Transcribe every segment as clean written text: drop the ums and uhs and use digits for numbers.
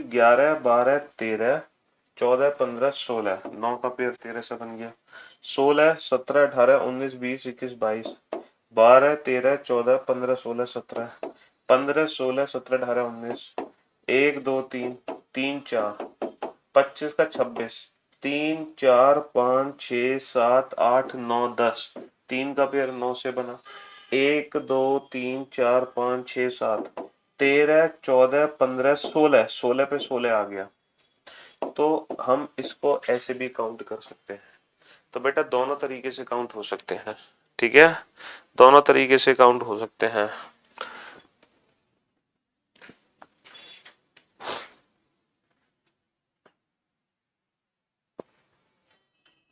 11 12 13 14 15 16, 9 का पेयर 13 से बन गया। 16 17 18 19 20 21 22, 12 13 14 15 16 17, 15 16 17 18 19, 1 2 3 3 4 25 का 26, 3 4 5 6 7 8 9 10, 3 का पेयर 9 से बना। 1 2 3 4 5 6 7, 13 14 15 16, 16 पे 16 आ गया। तो हम इसको ऐसे भी काउंट कर सकते हैं। तो बेटा दोनों तरीके से काउंट हो सकते हैं, ठीक है, दोनों तरीके से काउंट हो सकते हैं।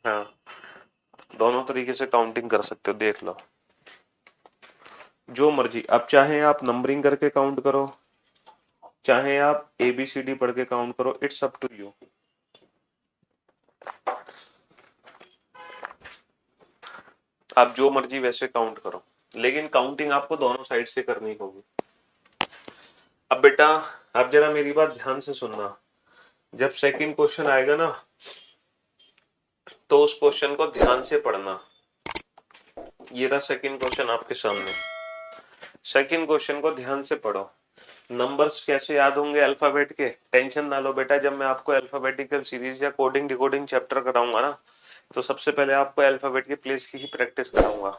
हाँ, दोनों तरीके से काउंटिंग कर सकते हो, देख लो जो मर्जी। अब चाहे आप नंबरिंग करके काउंट करो, चाहे आप ABCD पढ़ के काउंट करो, इट्स अप टू यू। आप जो मर्जी वैसे काउंट करो, लेकिन काउंटिंग आपको दोनों साइड से करनी होगी। अब बेटा आप जरा मेरी बात ध्यान से सुनना, जब सेकंड क्वेश्चन आएगा ना तो उस क्वेश्चन को ध्यान से पढ़ना। ये रहा सेकंड क्वेश्चन आपके सामने। सेकंड क्वेश्चन को ध्यान से पढ़ो। नंबर्स कैसे याद होंगे अल्फाबेट के, टेंशन ना लो बेटा। जब मैं आपको अल्फाबेटिकल सीरीज या कोडिंग डिकोडिंग चैप्टर कराऊंगा ना, तो सबसे पहले आपको अल्फाबेट के प्लेस की ही प्रैक्टिस कराऊंगा।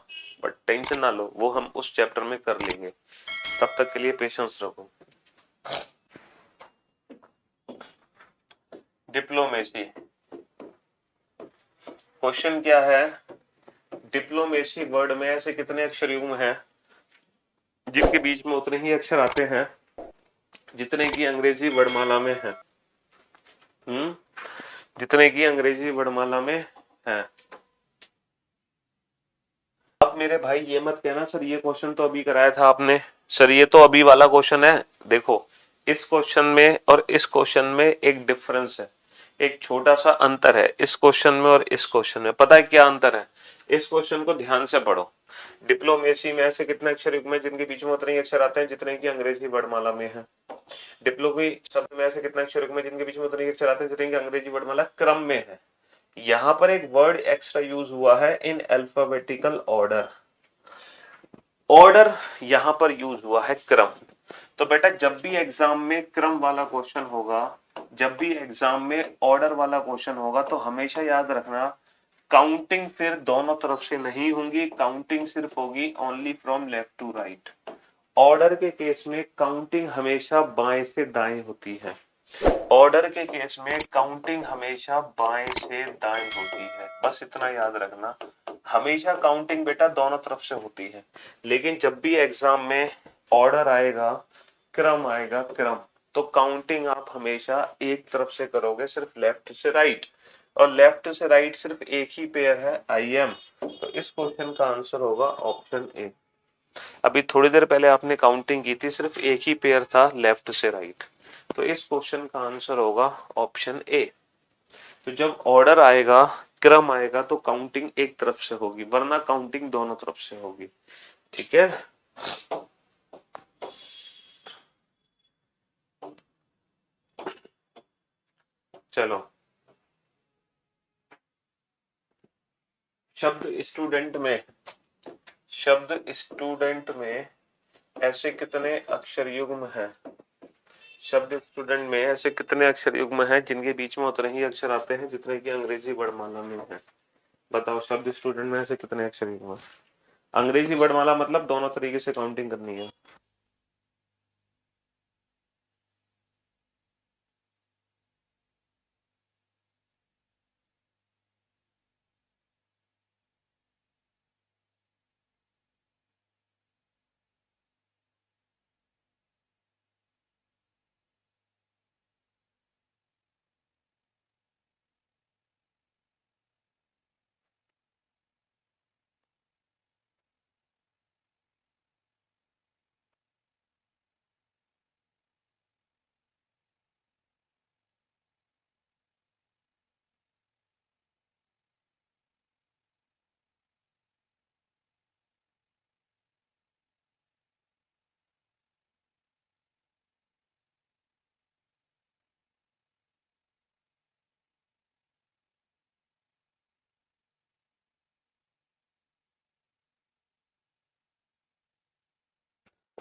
बट टेंशन ना लो, वो हम उस चैप्टर में कर लेंगे। तब तक के लिए पेशेंस रखो। डिप्लोमेसी क्वेश्चन क्या है? डिप्लोमेसी वर्ड में ऐसे कितने अक्षर युग्म हैं जिनके बीच में उतने ही अक्षर आते हैं जितने की अंग्रेजी वर्णमाला में है? जितने की अंग्रेजी वर्णमाला में है। अब मेरे भाई ये मत कहना सर ये क्वेश्चन तो अभी कराया था आपने, सर ये तो अभी वाला क्वेश्चन है। देखो इस क्वेश्चन में और इस क्वेश्चन में एक डिफरेंस है, एक छोटा सा अंतर है इस क्वेश्चन में और इस क्वेश्चन में। पता है क्या अंतर है? इस क्वेश्चन को ध्यान से पढ़ो। डिप्लोमेसी में ऐसे कितने अक्षर युग्म है जिनके बीच में उतने ही अक्षर आते हैं जितने की अंग्रेजी वर्णमाला में है। डिप्लोमी शब्द में ऐसे कितने अक्षर युग्म है जिनके बीच में उतने ही अक्षर आते हैं जितने की अंग्रेजी वर्णमाला क्रम में है। यहाँ पर एक वर्ड एक्स्ट्रा यूज हुआ है, इन अल्फाबेटिकल ऑर्डर। ऑर्डर यहां पर यूज हुआ है क्रम। तो बेटा जब भी एग्जाम में क्रम वाला क्वेश्चन होगा, जब भी एग्जाम में ऑर्डर वाला क्वेश्चन होगा, तो हमेशा याद रखना काउंटिंग फिर दोनों तरफ से नहीं होगी, काउंटिंग सिर्फ होगी only from left to right. Order के केस में काउंटिंग हमेशा बाएं से दाएं होती है। ऑर्डर के केस में काउंटिंग हमेशा बाएं से दाएं होती है, बस इतना याद रखना। हमेशा काउंटिंग बेटा दोनों तरफ से होती है, लेकिन जब भी एग्जाम में ऑर्डर आएगा, क्रम आएगा, क्रम, तो काउंटिंग आप हमेशा एक तरफ से करोगे, सिर्फ लेफ्ट से राइट। और लेफ्ट से राइट सिर्फ एक ही पेयर है IM। तो इस क्वेश्चन का आंसर होगा ऑप्शन ए। अभी थोड़ी देर पहले आपने काउंटिंग की थी, सिर्फ एक ही पेयर था लेफ्ट से राइट। तो इस क्वेश्चन का आंसर होगा ऑप्शन ए। तो जब ऑर्डर आएगा, क्रम आएगा, तो काउंटिंग एक तरफ से होगी, वरना काउंटिंग दोनों तरफ से होगी। ठीक है, चलो। शब्द स्टूडेंट में ऐसे कितने अक्षर युग्म हैं? शब्द स्टूडेंट में ऐसे कितने अक्षर युग्म हैं जिनके बीच में उतने ही अक्षर आते हैं जितने की अंग्रेजी वर्णमाला में है? बताओ शब्द स्टूडेंट में ऐसे कितने अक्षर युग्म हैं? अंग्रेजी वर्णमाला मतलब दोनों तरीके से काउंटिंग करनी है।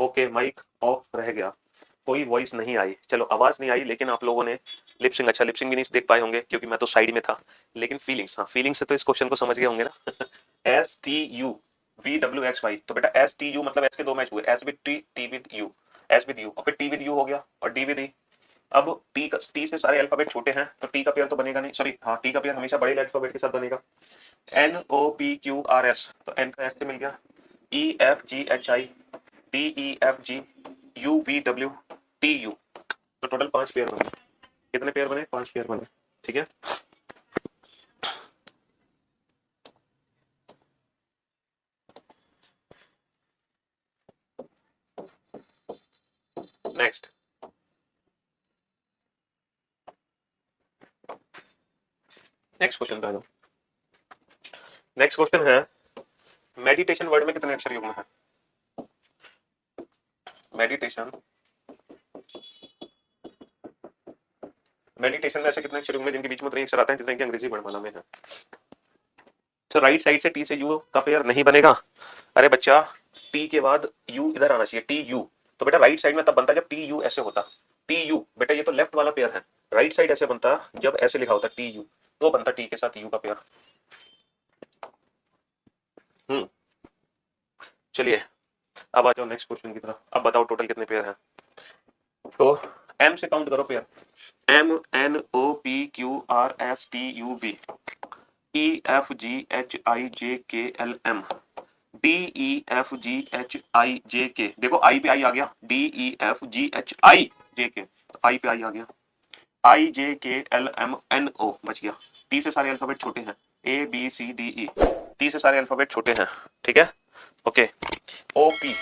ओके, माइक ऑफ रह गया, कोई वॉइस नहीं आई, चलो आवाज नहीं आई, लेकिन आप लोगों ने लिपसिंग, अच्छा लिपसिंग भी नहीं देख पाए होंगे क्योंकि मैं तो साइड में था, लेकिन फीलिंग्स, हाँ फीलिंग्स से तो इस क्वेश्चन को समझ गए होंगे ना। S T U V W X Y, तो बेटा एस टी यू मतलब एस के दो मैच हुए, S with T, T with U, S with U और फिर टी विद यू हो गया और डी विद ई। अब टी से सारे अल्फाबेट छोटे हैं तो टी का पेयर तो बनेगा नहीं, सॉरी हाँ टी का पेयर हमेशा बड़े अल्फाबेट के साथ बनेगा। N O P Q R S, तो एन का एस से मिल गया, E F G H I, D E F G, U V W, T U, तो टोटल 5 पेयर बने। कितने पेयर बने? 5 पेयर बने, ठीक है। नेक्स्ट क्वेश्चन पे आ जाओ। नेक्स्ट क्वेश्चन है, मेडिटेशन वर्ड में कितने अक्षर युग्म है? मेडिटेशन, मेडिटेशन में ऐसे कितने अक्षर युग्म है जिनके बीच में उतने अक्षर आते हैं जितने कि अंग्रेजी वर्णमाला में है? तो राइट साइड से टी से यू का पेयर नहीं बनेगा। अरे बच्चा, टी के बाद यू इधर आना चाहिए, टी यू, तो बेटा राइट साइड में तब बनता जब टी यू ऐसे होता, टी यू बेटा ये तो लेफ्ट वाला पेयर है, राइट साइड ऐसे बनता जब ऐसे लिखा होता टी यू, तो बनता टी के साथ यू का पेयर। चलिए अब आ जाओ नेक्स्ट क्वेश्चन की तरफ। अब बताओ टोटल कितने पेयर हैं? तो एम से काउंट करो pair, M N O P Q R S T U V, E F G H I J K L M, D E F G H I J K, देखो I पे I आ गया, D E F G H I J K, तो आई पे I आ गया, आई J K L M N ओ बच गया। टी से सारे अल्फाबेट छोटे हैं, A B C D E, T से सारे अल्फाबेट छोटे हैं, ठीक है, ओके। ओ पी,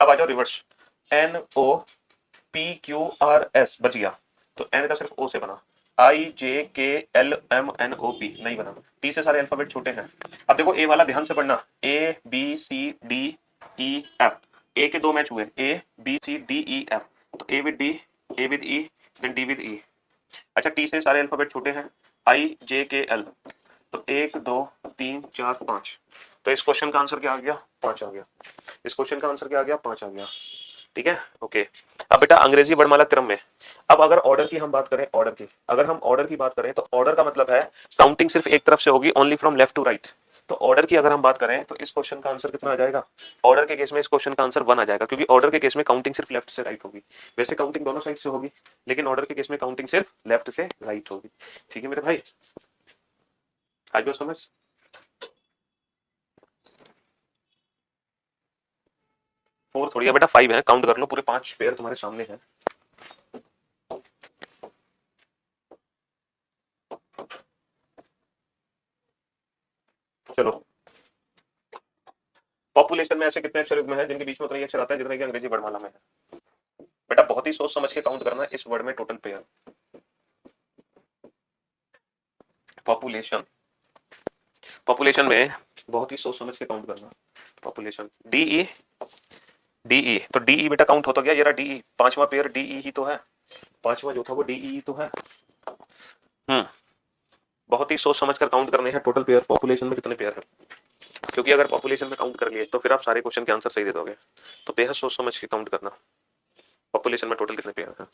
अब आ जाओ reverse, N O P Q R S बच गया, तो एन का सिर्फ ओ से बना, I J K L M N O P नहीं बना, टी से सारे अल्फाबेट छोटे हैं। अब देखो ए वाला ध्यान से पढ़ना, A B C D E F, A के दो मैच हुए, A B C D E F, तो A with D, A with E, then D with E. अच्छा टी से सारे अल्फाबेट छोटे हैं, आई जे के एल, तो 1 2 3 4 5, तो इस क्वेश्चन का आंसर क्या आ गया? 5 आ गया। इस क्वेश्चन का आंसर क्या आ गया? 5 आ गया, ठीक है, ओके। अब बेटा अंग्रेजी वर्णमाला क्रम में, अब अगर ऑर्डर की हम बात करें, ऑर्डर की अगर हम ऑर्डर की बात करें तो ऑर्डर का मतलब है काउंटिंग सिर्फ एक तरफ से होगी, only from left to right. तो ऑर्डर की अगर हम बात करें तो इस क्वेश्चन का आंसर कितना आ जाएगा? ऑर्डर के केस में इस क्वेश्चन का आंसर 1 आ जाएगा, क्योंकि ऑर्डर के केस में काउंटिंग सिर्फ लेफ्ट से राइट होगी, वैसे काउंटिंग दोनों साइड से होगी, लेकिन ऑर्डर के केस में काउंटिंग सिर्फ लेफ्ट से राइट होगी, ठीक है मेरे भाई, आज बात समझ। 4 थोड़ी है बेटा, 5 है, काउंट कर लो, पूरे 5 पेयर तुम्हारे सामने हैं। चलो, पॉपुलेशन में ऐसे कितने अक्षर युग्म हैं जिनके बीच में उतना ही अक्षर आता है जितना कि अंग्रेजी वर्णमाला में है? बेटा बहुत ही सोच समझ के काउंट करना इस वर्ड में टोटल पेयर। पॉपुलेशन, पॉपुलेशन में बहुत ही सोच समझ के काउंट करना। पॉपुलेशन डीई, डीई, तो डीई बेटा काउंट होता गया, ये रहा डीई, पांचवा पेयर डीई ही तो है, पांचवा जो था वो डीई तो है। बहुत ही सोच समझ कर काउंट करने हैं टोटल पेयर, पॉपुलेशन में कितने पेयर है, क्योंकि अगर पॉपुलेशन में काउंट कर लिए तो फिर आप सारे क्वेश्चन के आंसर सही दे दोगे, तो बेहद सोच समझ के काउंट करना पॉपुलेशन में टोटल कितने पेयर है।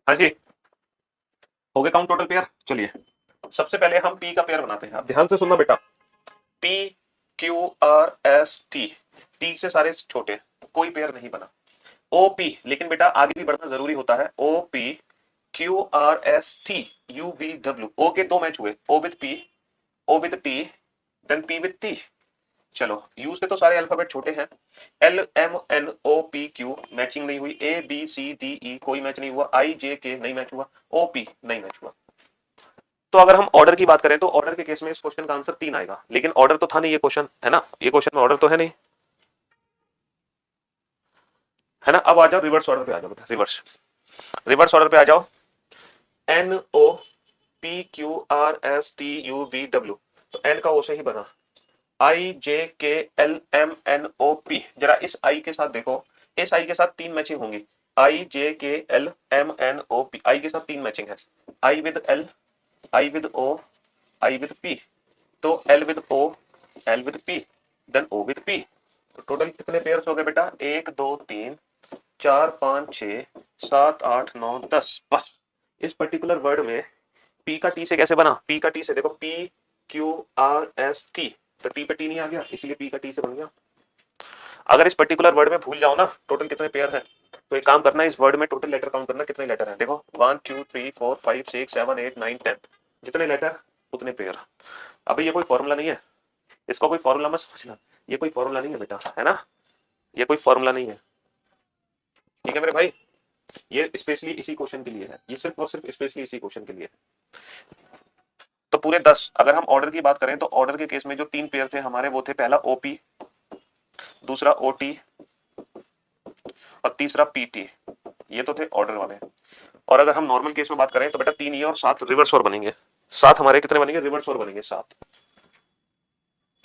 हाँ जी, हो गए काउंट टोटल पेयर। चलिए सबसे पहले हम पी का पेयर बनाते हैं, अब ध्यान से सुनना बेटा, P Q R S T, T से सारे छोटे, कोई पेयर नहीं बना। ओ पी, लेकिन बेटा आगे भी बढ़ना जरूरी होता है। O P Q R S T U V W, O के दो मैच हुए, O with P, O with T, then P with T. चलो यू से तो सारे अल्फाबेट छोटे हैं, L M N O P Q matching नहीं हुई, ए बी सी डी ई कोई मैच नहीं हुआ, आई जे के नहीं मैच हुआ, ओ पी नहीं मैच हुआ। तो अगर हम ऑर्डर की बात करें तो ऑर्डर के केस में इस क्वेश्चन का आंसर 3 आएगा, लेकिन ऑर्डर तो था नहीं ये क्वेश्चन, है ना, ये क्वेश्चन में ऑर्डर तो है नहीं, है ना। अब आ जाओ रिवर्स ऑर्डर पे आ जाओ बेटा, रिवर्स रिवर्स ऑर्डर पे आ जाओ। N O P Q R S T U V W, तो एन का ओ से ही बना, I J K L M N O P. जरा इस आई के साथ देखो, इस आई के साथ 3 मैचिंग होंगी, I J K L M N O P, I के साथ 3 मैचिंग है, I with L, I with O, I with P. तो L with O, L with P, then O with P. तो टोटल कितने pairs हो गए बेटा, 1 2 3 4 5 6 7 8 9 10। बस इस पर्टिकुलर वर्ड में पी का टी से कैसे बना, पी का टी से देखो, P Q R S T, तो टी पे टी नहीं आ गया, इसलिए पी का टी से बन गया। अगर इस पर्टिकुलर वर्ड में भूल जाओ ना टोटल कितने पेयर हैं, तो एक काम करना, इस वर्ड में टोटल लेटर काउंट करना कितने लेटर हैं। देखो 1 2 3 4 5 6 7 8 9 10, जितने लेटर उतने पेयर। अभी ये कोई फॉर्मूला नहीं है, इसका कोई फॉर्मूला मत समझना, ये कोई फॉर्मूला नहीं है बेटा, है ना, ये कोई फॉर्मूला नहीं है, ठीक है मेरे भाई। ये स्पेशली इसी क्वेश्चन के लिए है, ये सिर्फ और सिर्फ स्पेशली इसी क्वेश्चन के लिए। तो पूरे 10, अगर हम ऑर्डर की बात करें तो ऑर्डर के केस में जो 3 पेयर थे हमारे वो थे, पहला ओपी, दूसरा ओटी और तीसरा पीटी, ये तो थे ऑर्डर वाले। और अगर हम नॉर्मल केस में बात करें तो बेटा 3 ये और 7 रिवर्स और बनेंगे, 7 हमारे कितने बनेंगे, रिवर्स और बनेंगे 7।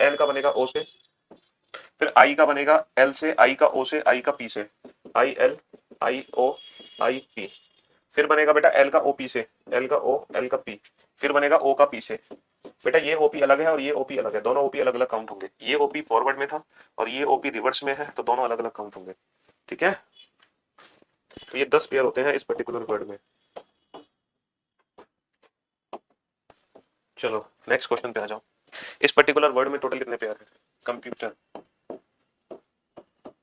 एन का बनेगा ओ से, फिर आई का बनेगा एल से, आई का ओ से, आई का पी से, I L, I O, I P. फिर बनेगा बेटा एल का ओ पी से, एल का ओ, एल का पी। फिर बनेगा ओ का पी से। बेटा ये ओपी अलग है और ये ओपी अलग है, दोनों ओपी अलग अलग काउंट होंगे, ये ओपी फॉरवर्ड में था और ये ओपी रिवर्स में है, तो दोनों अलग अलग काउंट होंगे, ठीक है। तो ये 10 पेयर होते हैं इस पर्टिकुलर वर्ड में। चलो नेक्स्ट क्वेश्चन पे आ जाओ। इस पर्टिकुलर वर्ड में टोटल कितने पेयर है, कंप्यूटर,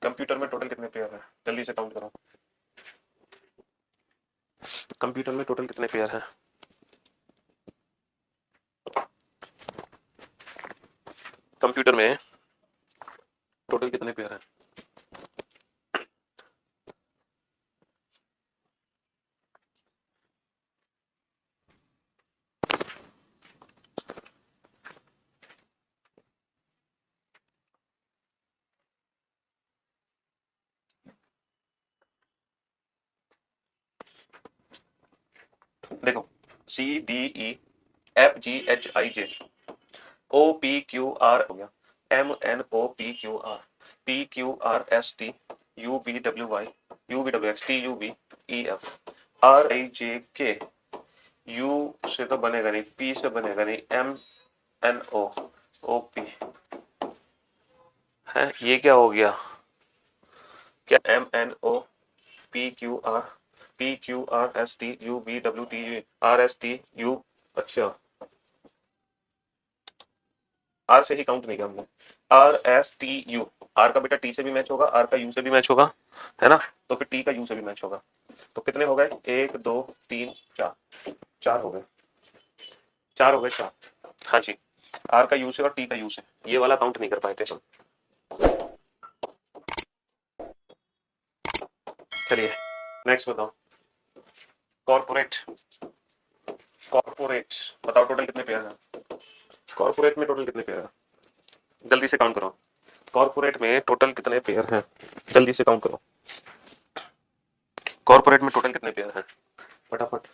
कंप्यूटर में टोटल कितने पेयर है, जल्दी से काउंट करो, कंप्यूटर में टोटल कितने पेयर है। कंप्यूटर में टोटल कितने पेयर है, देखो C D E F G H I J, O P Q R हो गया, M N O P Q R, P Q R S T U V W Y, U V W X, T U V E F, R I J K, U से तो बनेगा नहीं, P से बनेगा नहीं, M N O, O P है, ये क्या हो गया, क्या M N O P Q R, P Q R S T U V W T R S T U, अच्छा आर से ही काउंट नहीं किया हमने, R S T U, R का बेटा टी से भी मैच होगा, आर का यू से भी मैच होगा, है ना, तो फिर टी का यू से भी मैच होगा। तो कितने हो गए, 1 2 3 4, 4 हो गए, 4 हो गए, 4। हाँ जी, आर का यू से और टी का यू से, ये वाला काउंट नहीं कर पाए थे हम। चलिए नेक्स्ट बताओ, कॉर्पोरेट, कॉर्पोरेट बताओ टोटल कितने पेयर है, कॉर्पोरेट में टोटल कितने पेयर है, जल्दी से काउंट करो, कॉर्पोरेट में टोटल कितने पेयर हैं, जल्दी से काउंट करो, कॉर्पोरेट में टोटल कितने पेयर हैं, फटाफट।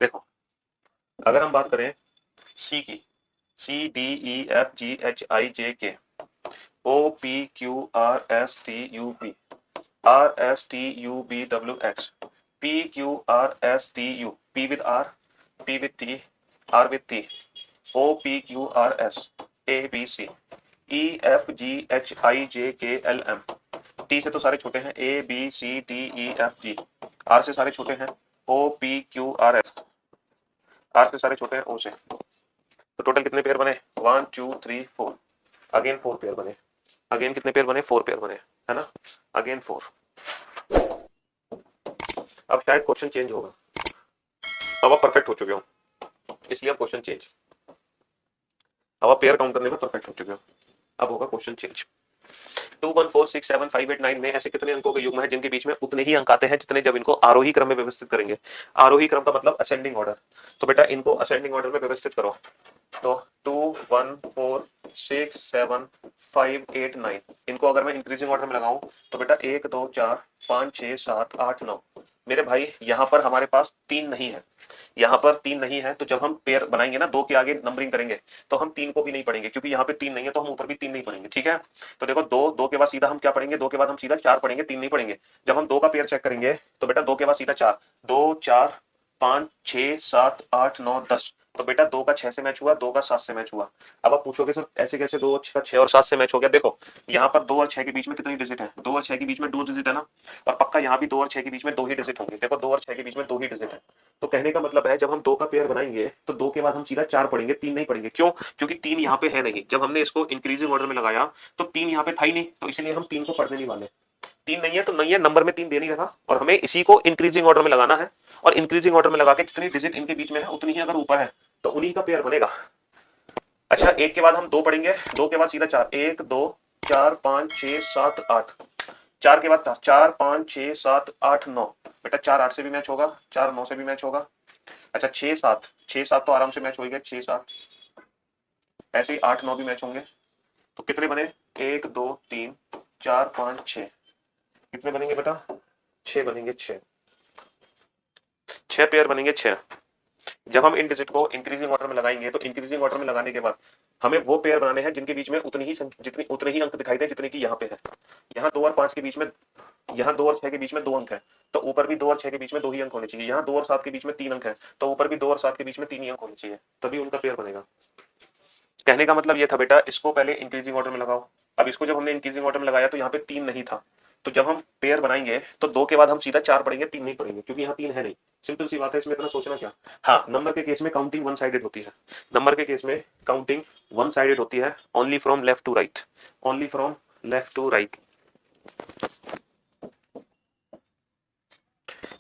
देखो अगर हम बात करें सी की, C D E F G H I J K, O P Q R S T U P, R S T U B W X, P Q R S T U, P with R, P with T, R with T, O P Q R S, A B C, E F G H I J K L M। T से तो सारे छोटे हैं, A B C D E F G। R से सारे छोटे हैं, O P Q R S। R से सारे छोटे हैं, O से। तो टोटल कितने पेयर बने? 1 2 3 4। अगेन 4 पेयर बने। अगेन कितने पेयर बने? 4 पेयर बने, है ना? अगेन 4। अब शायद क्वेश्चन चेंज होगा। अब आप परफेक्ट हो चुके हो, इसलिए अब क्वेश्चन चेंज। अब आप पेयर काउंट करने में परफेक्ट हो चुके हो, अब होगा क्वेश्चन चेंज। 2 1 4 6 7 5 8 9 में ऐसे कितने अंकों के युग्म है जिनके बीच में उतने ही अंक आते हैं जितने जब इनको आरोही क्रम में व्यवस्थित करेंगे। आरोही क्रम का मतलब असेंडिंग ऑर्डर। तो बेटा इनको असेंडिंग ऑर्डर में व्यवस्थित करो। तो 2 1 4 6 7 5 8 9 इनको अगर मैं इंक्रीजिंग ऑर्डर में लगाऊं तो बेटा 1 2 4 5 6 7 8 9। मेरे भाई यहाँ पर हमारे पास 3 नहीं है, यहाँ पर 3 नहीं है, तो जब हम पेयर बनाएंगे ना, 2 के आगे नंबरिंग करेंगे तो हम 3 को भी नहीं पढ़ेंगे, क्योंकि यहाँ पे 3 नहीं है तो हम ऊपर भी 3 नहीं पढ़ेंगे। ठीक है, तो देखो 2 के बाद सीधा हम क्या पढ़ेंगे? 2 के बाद हम सीधा 4 पढ़ेंगे, 3 नहीं पढ़ेंगे। जब हम 2 का पेयर चेक करेंगे तो बेटा 2 के बाद सीधा 4, 2 4 5 6 7 8 9 10। तो बेटा 2 का 6 से मैच हुआ, 2 का 7 से मैच हुआ। अब आप पूछोगे सर ऐसे कैसे 2 का 6 और 7 से मैच हो गया? देखो यहाँ पर 2 और 6 के बीच में कितनी डिजिट है? 2 और 6 के बीच में 2 डिजिट है ना, और पक्का यहाँ भी 2 और 6 के बीच में 2 ही डिजिट होंगे। देखो 2 और 6 के बीच में 2 ही डिजिट है। तो कहने का मतलब है जब हम 2 का पेयर बनाएंगे तो 2 के बाद हम सीधा 4 पढ़ेंगे, 3 नहीं पढ़ेंगे। क्यों? क्योंकि 3 यहाँ पे है नहीं। जब हमने इसको इंक्रीजिंग ऑर्डर में लगाया तो 3 यहाँ पे था ही नहीं, तो इसलिए हम 3 को पढ़ने नहीं वाले। 3 नहीं है तो नहीं है, नंबर में 3 दे नहीं रखा, और हमें इसी को इंक्रीजिंग ऑर्डर में लगाना है। और इंक्रीजिंग ऑर्डर में लगा के जितनी डिजिट इनके बीच में है उतनी ही अगर ऊपर है तो उन्हीं का पेयर बनेगा। अच्छा, 1 के बाद हम 2 पढ़ेंगे, 2 के बाद सीधा 4, 1 2 4 5 6 7 8। 4 के बाद 4 5 6 7 8 9। बेटा 4 8 से भी मैच होगा, 4 9 से भी मैच होगा। अच्छा 6 7 तो आराम से मैच हो गया, 6 7। ऐसे ही 8 9 भी मैच होंगे। तो कितने बने? 1 2 3 4 5 6। कितने बनेंगे बेटा? 6 बनेंगे, 6 पेयर बनेंगे, 6। जब हम इन डिजिट को इंक्रीजिंग ऑर्डर में लगाएंगे तो इंक्रीजिंग ऑर्डर में लगाने के बाद हमें वो पेयर बनाने हैं जिनके बीच में उतने ही अंक दिखाई दे जितने की यहाँ पे है। यहाँ 2 और 5 के बीच में, यहाँ 2 और 6 के बीच में 2 अंक है, तो ऊपर भी 2 और 6 के बीच में 2 ही अंक होने चाहिए। यहाँ 2 और 7 के बीच में 3 अंक है, तो ऊपर भी 2 और 7 के बीच में 3 ही अंक होने चाहिए, तभी उनका पेयर बनेगा। कहने का मतलब ये था बेटा इसको पहले इंक्रीजिंग ऑर्डर में लगाओ। अब इसको जब हमने इंक्रीजिंग ऑर्डर में लगाया तो यहाँ पे 3 नहीं था, तो जब हम पेयर बनाएंगे तो 2 के बाद हम सीधा 4 पढ़ेंगे, 3 नहीं पढ़ेंगे, क्योंकि यहाँ 3 है नहीं। सिंपल सी बात है, इसमें इतना सोचना क्या। हाँ, नंबर के केस में काउंटिंग वन साइडेड होती है। नंबर के केस में काउंटिंग वन साइडेड होती है, only from left to right, only from left to right.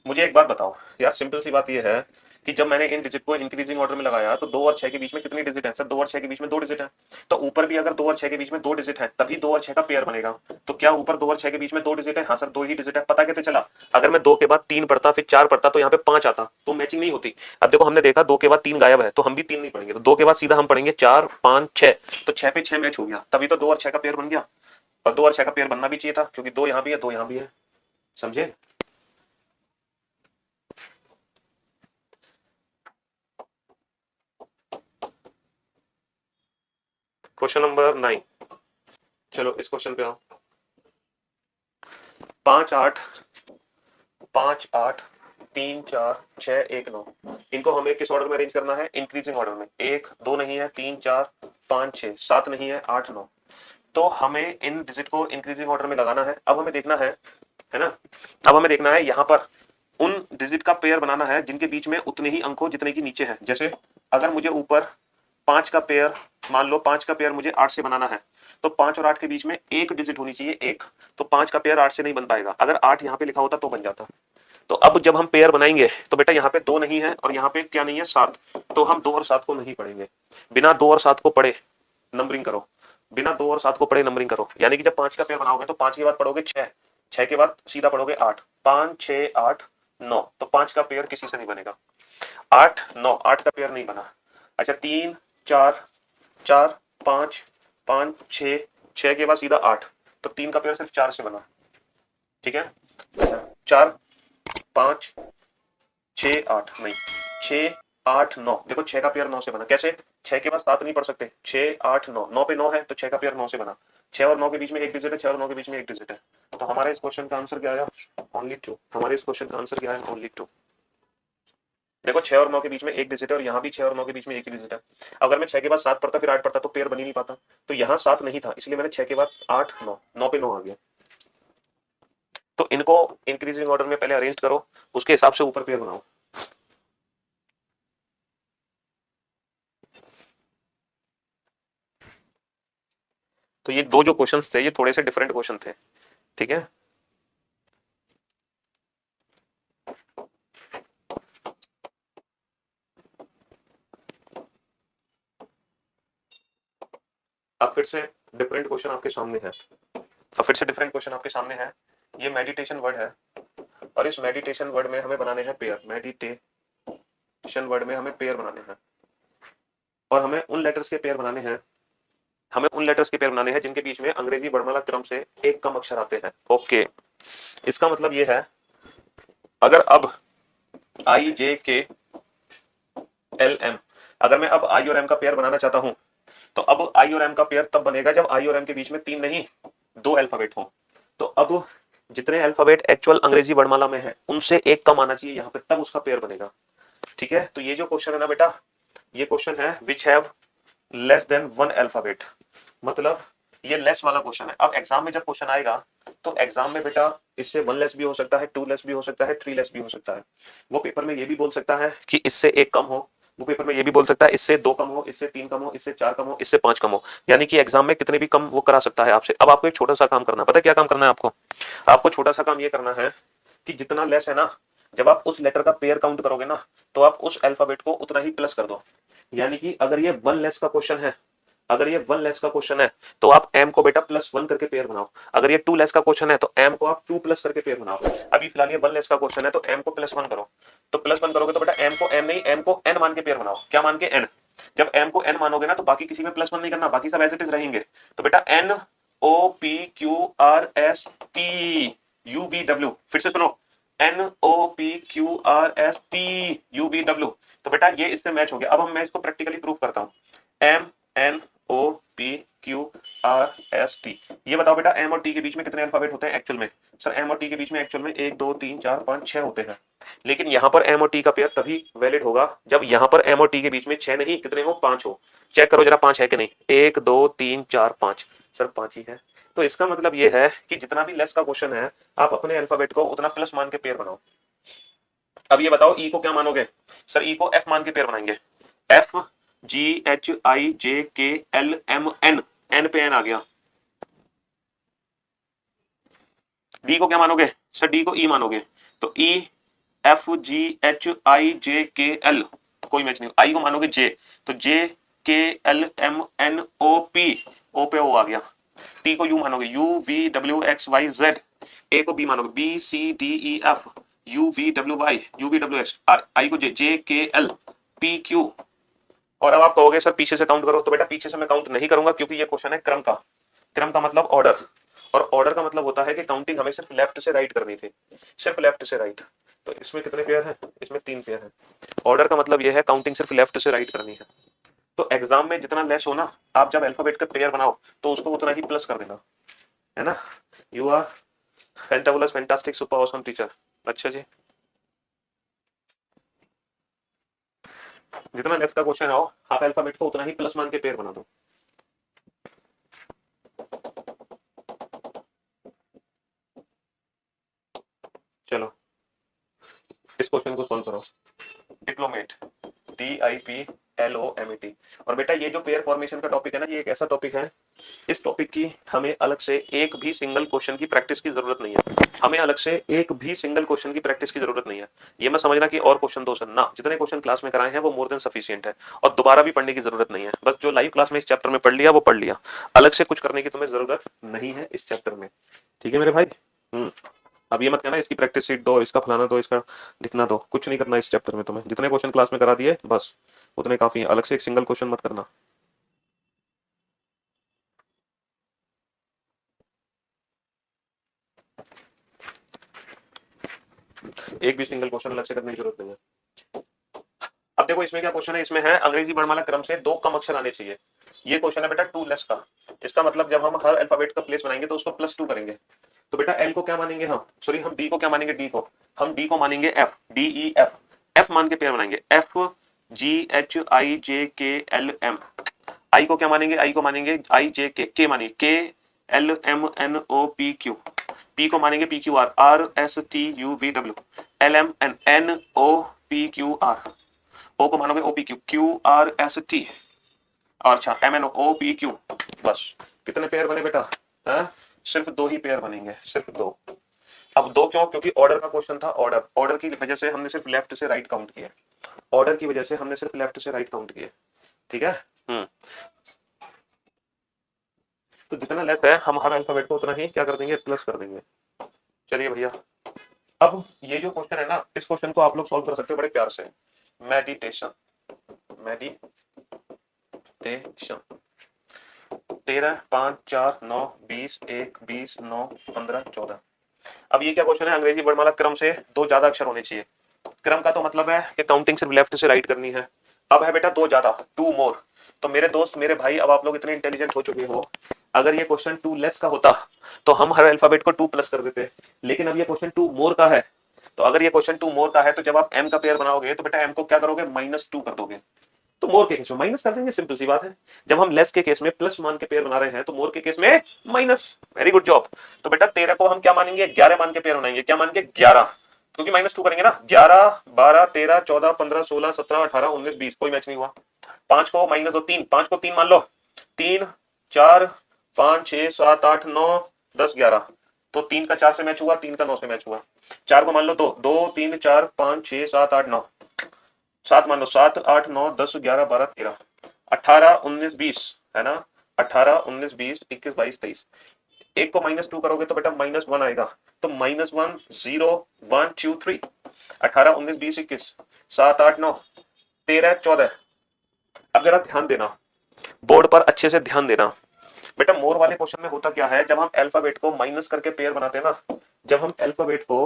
मुझे एक बात बताओ यार, सिंपल सी बात ये है कि जब मैंने इन डिजिट को इंक्रीजिंग ऑर्डर में लगाया तो 2 और 6 के बीच में कितनी डिजिट है? सर 2 और 6 के बीच में 2 डिजिट है, तो ऊपर भी अगर 2 और 6 के बीच में 2 डिजिट है तभी 2 और 6 का पेयर बनेगा। तो क्या ऊपर 2 और 6 के बीच में 2 डिजिट है? हाँ सर 2 ही डिजिट है। पता कैसे चला? अगर मैं 2 के बाद 3 पढ़ता फिर 4 पढ़ता तो यहाँ पे 5 आता, तो मैचिंग नहीं होती। अब देखो हमने देखा 2 के बाद 3 गायब है, तो हम भी 3 नहीं पढ़ेंगे, तो 2 के बाद सीधा हम पढ़ेंगे 4 5 6, तो 6 पे 6 मैच हो गया, तभी तो 2 और 6 का पेयर बन गया। और 2 और 6 का पेयर बनना भी चाहिए था, क्योंकि 2 यहाँ भी है 2 यहाँ भी है। समझे? Question number 9। चलो इस क्वेश्चन पे आओ। 5 8 5 8 3 4 6 1 9 इनको हमें किस ऑर्डर में अरेंज करना है? इंक्रीजिंग ऑर्डर में। 1 2 नहीं है, 3 4 5 6 7 नहीं है, 8 9। तो हमें इन डिजिट को इंक्रीजिंग ऑर्डर में लगाना है। अब हमें देखना है ना, अब हमें देखना है यहाँ पर उन डिजिट का पेयर बनाना है जिनके बीच में उतने ही अंक हो जितने की नीचे है। जैसे अगर मुझे ऊपर 5 का पेयर, मान लो 5 का पेयर मुझे 8 से बनाना है, तो 5 और 8 के बीच में एक डिजिट होनी चाहिए, एक। तो 5 का पेयर 8 से नहीं बन पाएगा, अगर 8 यहाँ पे लिखा होता तो बन जाता। तो अब जब हम पेयर बनाएंगे तो बेटा यहाँ पे 2 नहीं है और यहाँ पे क्या नहीं है? 7। तो हम 2 और 7 को नहीं पढ़ेंगे। बिना 2 और 7 को पढ़े नंबरिंग करो, बिना 2 और 7 को पढ़े नंबरिंग करो। यानी कि जब 5 का पेयर बनाओगे तो 5 के बाद पढ़ोगे 6, 6 के बाद सीधा पढ़ोगे 8, 5 6 8 9। तो 5 का पेयर किसी से नहीं बनेगा। 8 9, 8 का पेयर नहीं बना। अच्छा 3 4 4 5 5 6, 6 के बाद सीधा 8, तो 3 का पेयर सिर्फ 4 से बना। ठीक है, 4 5 6 8 नहीं, 6 8 9। देखो 6 का पेयर 9 से बना। कैसे? 6 के बाद 7 नहीं पढ़ सकते, 6 8 9, 9 पे 9 है तो 6 का पेयर 9 से बना। 6 और 9 के बीच में एक डिजिट है, 6 और 9 के बीच में एक डिजिट है। तो हमारे इस क्वेश्चन का आंसर क्या आया? ओनली 2। हमारे इस क्वेश्चन का आंसर क्या है? ओनली 2। देखो 6 और 9 के बीच में एक डिजिट है और यहाँ भी 6 और 9 के बीच में एक ही डिजिट है। अगर मैं 6 के बाद 7 पढ़ता फिर 8 पढ़ता तो पेयर बन ही नहीं पाता। तो यहाँ 7 नहीं था, इसलिए मैंने 6 के बाद 8 9 9 पे 9 आ गया। तो इनको इंक्रीजिंग ऑर्डर में पहले अरेंज करो, उसके हिसाब से ऊपर पेयर बनाओ। तो ये दो जो क्वेश्चंस थे ये थोड़े से डिफरेंट क्वेश्चन थे, ठीक है। अब फिर से डिफरेंट क्वेश्चन आपके सामने है, ये मेडिटेशन वर्ड है और इस मेडिटेशन वर्ड में हमें बनाने हैं पेयर, मेडिटेशन वर्ड में हमें पेयर बनाने हैं और हमें उन लेटर्स के पेयर बनाने हैं जिनके बीच में अंग्रेजी वर्णमाला क्रम से एक कम अक्षर आते हैं। ओके, इसका मतलब ये है अगर अब आई जे के एल एम, अगर मैं अब आई और एम का पेयर बनाना चाहता हूं तो अब आई और एम का पेयर तब बनेगा जब आई और एम के बीच में 3 नहीं 2 अल्फाबेट हो। तो अब जितने अल्फाबेट एक्चुअल अंग्रेजी वर्णमाला में है उनसे एक कम आना चाहिए यहाँ पे, तब उसका पेयर बनेगा, ठीक है। तो ये जो क्वेश्चन है ना बेटा, ये क्वेश्चन है which have less than 1 alphabet, मतलब ये लेस वाला क्वेश्चन है। अब एग्जाम में जब क्वेश्चन आएगा तो एग्जाम में बेटा इससे 1 लेस भी हो सकता है, 2 लेस भी हो सकता है, 3 लेस भी हो सकता है। वो पेपर में ये भी बोल सकता है कि इससे 1 कम हो, वो पेपर में ये भी बोल सकता है इससे 2 कम हो, इससे 3 कम हो, इससे 4 कम हो, इससे 5 कम हो, यानी कि एग्जाम में कितने भी कम वो करा सकता है आपसे। अब आपको एक छोटा सा काम करना है, पता है क्या काम करना है आपको छोटा सा काम ये करना है कि जितना लेस है ना, जब आप उस लेटर का पेयर काउंट करोगे ना तो आप उस अल्फाबेट को उतना ही प्लस कर दो। यानी कि अगर ये 1 लेस का क्वेश्चन है तो आप m को बेटा +1 करके पेयर बनाओ। अगर ये 2 लेस का क्वेश्चन है तो m को आप 2 प्लस करके पेयर बनाओ। अभी फिलहाल ये 1 लेस का क्वेश्चन है तो m को +1 करो, तो +1 करोगे तो बेटा m को m नहीं m को n मान के पेयर बनाओ। क्या मान के? n। जब m को n मानोगे ना तो बाकी किसी में +1 नहीं करना, बाकी सब एज इट इज रहेंगे। तो बेटा n o p q r s t u v w, फिर से सुनो, n o p q r s t u v w। तो बेटा ये इससे मैच हो गया। अब मैं इसको प्रैक्टिकली प्रूफ करता हूँ। m n o p q r s t, ये बताओ बेटा m और t के बीच में कितने अल्फाबेट होते हैं एक्चुअल में? सर m और t के बीच में एक्चुअल में 1 2 3 4 5 6 होते हैं, लेकिन यहाँ पर m और t का पेयर तभी वैलिड होगा जब यहाँ पर m और t के बीच में 6 नहीं कितने हो, 5 हो। चेक करो जरा 5 है कि नहीं, 1 2 3 4 5, सर 5 ही है। तो इसका मतलब ये है कि जितना भी लेस का क्वेश्चन है आप अपने अल्फाबेट को उतना प्लस मान के पेयर बनाओ। अब ये बताओ ई को क्या मानोगे? सर ई को एफ मान के पेयर बनाएंगे। F G H I J K L M N, N पे एन आ गया। डी को क्या मानोगे? सर डी को ई मानोगे, तो ई F G H I J K L, कोई मैच नहीं। आई को मानोगे जे, तो J K L M N O P, O पे ओ आ गया। टी को यू मानोगे, U V W X Y Z. A को बी मानोगे, B C D E F U V W Y U V W X. I को J, जे K L P Q. और अब आप कहोगे सर पीछे से काउंट करो, तो बेटा पीछे से मैं काउंट नहीं करूंगा क्योंकि ये क्वेश्चन है क्रम का। क्रम का मतलब ऑर्डर, और ऑर्डर का मतलब होता है कि काउंटिंग हमें सिर्फ लेफ्ट से राइट करनी थी, सिर्फ लेफ्ट से राइट। तो इसमें कितने पेयर हैं? इसमें 3 पेयर हैं। ऑर्डर का मतलब ये है काउंटिंग सिर्फ लेफ्ट से राइट करनी है। तो एग्जाम में जितना लेस हो ना, आप जब अल्फाबेट का पेयर बनाओ तो उसको उतना ही प्लस कर देना, है ना। You are fantabulous fantastic super awesome teacher. अच्छा जी, जितना लेस का क्वेश्चन आओ आप अल्फाबेट को उतना ही प्लस मान के पेयर बना दो। चलो इस क्वेश्चन को सॉल्व करो। Diplomat, DIPLOMAT। और बेटा ये जो पेयर फॉर्मेशन का टॉपिक है ना, ये एक ऐसा टॉपिक है, इस टॉपिक की हमें अलग से एक भी सिंगल क्वेश्चन की प्रैक्टिस की जरूरत नहीं है। हमें अलग से एक भी सिंगल क्वेश्चन की प्रैक्टिस की जरूरत नहीं है। ये मत समझना कि और क्वेश्चन दो सर, ना, जितने क्वेश्चन क्लास में कराए हैं वो मोर देन सफिशिएंट है और दोबारा भी पढ़ने की जरूरत नहीं है। बस जो लाइव क्लास में इस चैप्टर में पढ़ लिया वो पढ़ लिया, अलग से कुछ करने की तुम्हें जरूरत नहीं है इस चैप्टर में, ठीक है मेरे भाई। अब ये मत कहना इसकी प्रैक्टिस शीट दो, इसका फलाना दो, इसका लिखना दो, कुछ नहीं करना इस चैप्टर में तुम्हें। जितने क्वेश्चन क्लास में करा दिए बस उतने काफी है, अलग से एक सिंगल क्वेश्चन मत करना। एक भी सिंगल क्वेश्चन अलग से करने की जरूरत नहीं है। अब देखो इसमें क्या क्वेश्चन है, इसमें है अंग्रेजी वर्णमाला क्रम से 2 कम अक्षर आने चाहिए। ये क्वेश्चन है बेटा 2 लेस का। इसका मतलब जब हम हर अल्फाबेट का प्लेस बनाएंगे तो उसको +2 करेंगे। तो बेटा एल को क्या मानेंगे हम, सॉरी हम डी को क्या मानेंगे, डी को हम डी को मानेंगे F, D E F. F मान के पेयर बनाएंगे, F G H I J K L M. आई को क्या मानेंगे, आई को मानेंगे आई जे के मानिए K L M N O P Q, P को मानेंगे P Q R, R S T U V W, L M N N O P Q R, O को मानोगे O P Q, Q R S T, और अच्छा M N O P Q. बस कितने pair बने बेटा, है सिर्फ दो ही पेयर बनेंगे, सिर्फ दो। अब दो क्यों, क्योंकि ऑर्डर का क्वेश्चन था, ऑर्डर ऑर्डर की वजह से हमने सिर्फ लेफ्ट से राइट काउंट किया, ऑर्डर की वजह से हमने सिर्फ लेफ्ट से राइट काउंट किया, ठीक है। तो जितना लेस है हम हर अल्फाबेट को उतना ही क्या कर देंगे, प्लस कर देंगे। चलिए भैया, अब ये जो क्वेश्चन है ना, इस क्वेश्चन को आप लोग सॉल्व कर सकते हो बड़े प्यार से। Meditation, meditation 13 5 4 9 20 1 20 9 15 14। अब ये क्या क्वेश्चन है, अंग्रेजी वर्णमाला क्रम से दो ज्यादा अक्षर होने चाहिए। क्रम का तो मतलब है कि काउंटिंग सिर्फ लेफ्ट से राइट करनी है। अब है बेटा दो ज्यादा, टू मोर। तो मेरे दोस्त मेरे भाई, अब आप लोग इतने इंटेलिजेंट हो चुके हो, अगर ये क्वेश्चन टू लेस का होता तो हम हर अल्फाबेट को टू प्लस कर देते, लेकिन अब ये क्वेश्चन टू मोर का है। तो अगर ये क्वेश्चन टू मोर का है तो जब आप एम का पेयर बनाओगे तो बेटा एम को क्या करोगे, -2 कर दोगे। तो मोर के केस में माइनस कर देंगे, सिंपल सी बात है। जब हम लेस के केस में प्लस मान के पेयर बना रहे हैं तो मोर के केस में माइनस। Very good job. तो बेटा 13 को हम क्या मानेंगे, 11 मान के पेयर बनाएंगे। क्या मान के, 11, क्योंकि -2 करेंगे ना। 11 12 13 14 15 16 17 18 19 20, कोई मैच नहीं हुआ। 5 को -2 3, 5 को 3 मान लो, 3 4 5 6 7 8 9 10 11। तो 3 का 4 से मैच हुआ, 3 का 9 से मैच हुआ। 4 को मान लो 2 2 3 4 5 6 7 8 9, 7 मान लो, 7 8 9 10 11 12 13 18 19 20, है ना। 18 19 20 21 22 23। एक को -2 करोगे तो बेटा -1 आएगा। तो -1 0 1 2 3, 18 19 20 21 7 8 9 13 14। अब जरा ध्यान देना, बोर्ड पर अच्छे से ध्यान देना बेटा। मोर वाले क्वेश्चन में होता क्या है, जब हम अल्फाबेट को माइनस करके पेयर बनाते हैं ना, जब हम अल्फाबेट को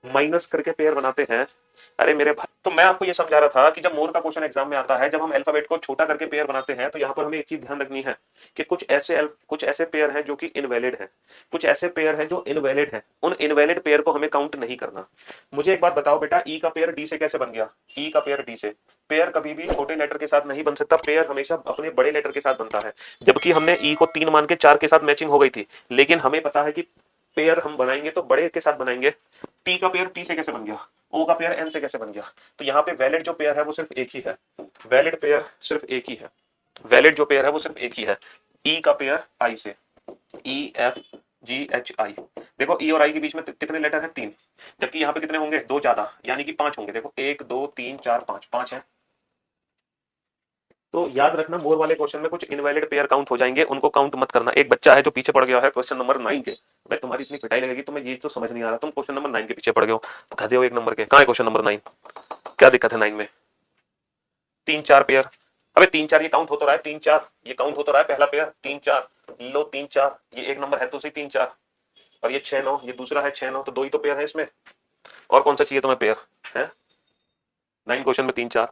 माइनस करके पेयर बनाते हैं, अरे मेरे भाई, तो मैं आपको ये समझा रहा था कि जब मोर का क्वेश्चन एग्जाम में आता है, जब हम अल्फाबेट को छोटा करके पेयर बनाते हैं, तो यहाँ पर हमें एक चीज ध्यान रखनी है कि कुछ ऐसे पेयर हैं जो कि इनवैलिड हैं, कुछ ऐसे पेयर हैं जो इनवैलिड हैं। उन इनवैलिड पेयर को हमें काउंट नहीं करना। मुझे एक बात बताओ बेटा, ई का पेयर डी से कैसे बन गया, ई का पेयर डी से। पेयर कभी भी छोटे लेटर के साथ नहीं बन सकता, पेयर हमेशा अपने बड़े लेटर के साथ बनता है। जबकि हमने ई को 3 मान के 4 के साथ मैचिंग हो गई थी, लेकिन हमें पता है कि पेयर हम बनाएंगे तो बड़े के साथ बनाएंगे। टी का पेयर टी से कैसे बन गया, ओ का पेयर एन से कैसे बन गया। तो यहाँ पे वैलिड जो पेयर है वो सिर्फ एक ही है, वैलिड पेयर सिर्फ एक ही है, वैलिड जो पेयर है वो सिर्फ एक ही है, ई का पेयर आई से, ई एफ जी एच आई। देखो ई और आई के बीच में कितने लेटर हैं, 3, जबकि यहाँ पे कितने होंगे, 2 ज्यादा, यानी कि 5 होंगे। देखो 1 2 3 4 5, 5 है। तो याद रखना, मोर वाले क्वेश्चन में कुछ इनवैलिड पेयर काउंट हो जाएंगे, उनको काउंट मत करना। एक बच्चा है जो पीछे पड़ गया है क्वेश्चन नंबर 9 के, भाई तुम्हारी इतनी पिटाई लगेगी, तुम्हें ये तो समझ नहीं आ रहा, तुम क्वेश्चन नंबर 9 के पीछे पड़ गए हो, गधे हो 1 नंबर के। कहाँ है क्वेश्चन नंबर 9, क्या दिक्कत है 9 में, 3 4 पेयर। अबे 3 4 ये काउंट हो तो रहा है, 3 4 ये काउंट हो तो रहा है, पहला पेयर 3 4 लो, 3 4 ये 1 नंबर है तो सही 3 4, और ये 6 9 ये दूसरा है 6 9, तो 2 ही तो पेयर है इसमें, और कौन सा चाहिए तुम्हें पेयर है। 9 क्वेश्चन में 3 4,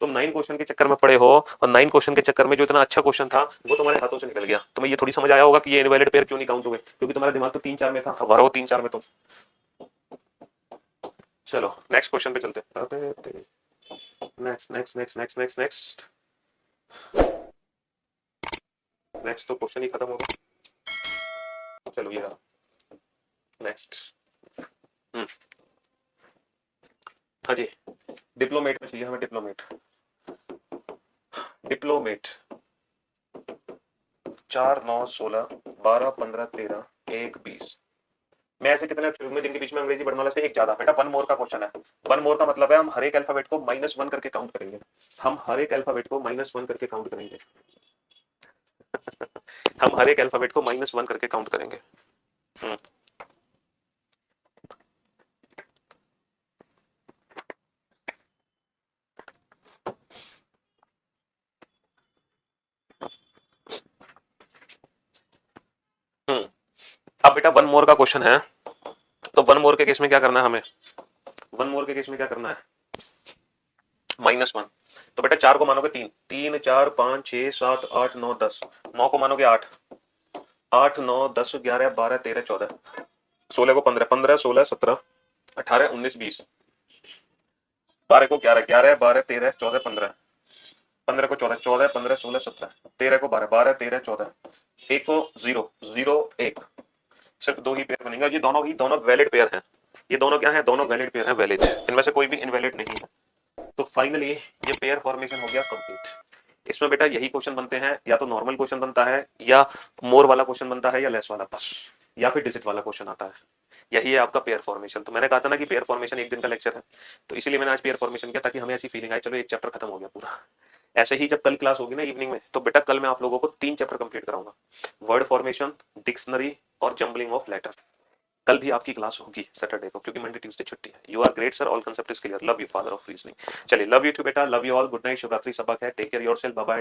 तुम 9 क्वेश्चन के चक्कर में पड़े हो, और 9 क्वेश्चन के चक्कर में जो इतना अच्छा क्वेश्चन था वो तुम्हारे हाथों से निकल गया। तुम्हें ये थोड़ी समझ आया होगा कि ये इनवैलिड पेयर क्यों नहीं काउंट हुए, क्योंकि तुम्हारा दिमाग तो 3 4 में था, अब भरो 3 4 में तुम। चलो नेक्स्ट क्वेश्चन पे चलते हैं। Next next next next next next next तो क्वेश्चन ही खत्म होगा। चलो ये रहा नेक्स्ट। हाँ जी, डिप्लोमेट में चाहिए हमें, डिप्लोमेट। डिप्लोमेट 4 9 16 12 15 13 1 20 में ऐसे कितने अक्षर होंगे जिनके बीच में अंग्रेजी वर्णमाला से एक ज्यादा। बेटा 1 मोर का क्वेश्चन है। 1 मोर का मतलब है हम हर एक अल्फाबेट को -1 करके काउंट करेंगे, हम हर एक अल्फाबेट को -1 करके काउंट करेंगे हम हर एक अल्फाबेट को -1 करके काउंट करेंगे। अब बेटा 1 मोर का क्वेश्चन है, तो 1 मोर के केस में क्या करना है हमें, 1 मोर के केस में क्या करना है, -1। तो बेटा 4 को मानोगे 3 3 4 5 6 7 8 9 10, 9 को मानोगे 8 8 9 10 11 12 13 14, 16 को 15 15 16 17 18 19 20, 12 को 11, 11, 12, 13, 14, 15, 15 को 14, 14, 15, 16, 17, 13 को 12, 12, 13, 14, 1 को 0, 0, 1, सिर्फ 2 ही पेयर बनेंगे। ये दोनों वैलिड पेयर हैं। ये दोनों क्या है? दोनों वैलिड पेयर हैं, वैलिड, इनमें से कोई भी इनवैलिड नहीं है। तो फाइनली ये पेयर फॉर्मेशन हो गया कंप्लीट। इसमें बेटा यही क्वेश्चन बनते हैं, या तो नॉर्मल क्वेश्चन बनता है, या मोर वाला क्वेश्चन बनता है, या लेस वाला, बस, या फिर डिजिट वाला क्वेश्चन आता है। यही है आपका पेयर फॉर्मेशन। तो मैंने कहा था ना कि पेयर फॉर्मेशन एक दिन का लेक्चर है, तो इसीलिए मैंने आज पेयर फॉर्मेशन किया, ताकि हमें ऐसी फीलिंग आए चलो एक चैप्टर खत्म हो गया पूरा। ऐसे ही जब कल क्लास होगी ना इवनिंग में, तो बेटा कल मैं आप लोगों को 3 चैप्टर कंप्लीट कराऊंगा, वर्ड फॉर्मेशन, डिक्शनरी और जंबलिंग ऑफ लेटर्स। कल भी आपकी क्लास होगी सैटरडे को, क्योंकि मंडे ट्यूसडे छुट्टी है। You are great sir, all concept is clear, love you father of reasoning. चलिए, लव यू टू बेटा, love you all, good night, शुभ रात्रि, सबक है, take care yourself, bye bye.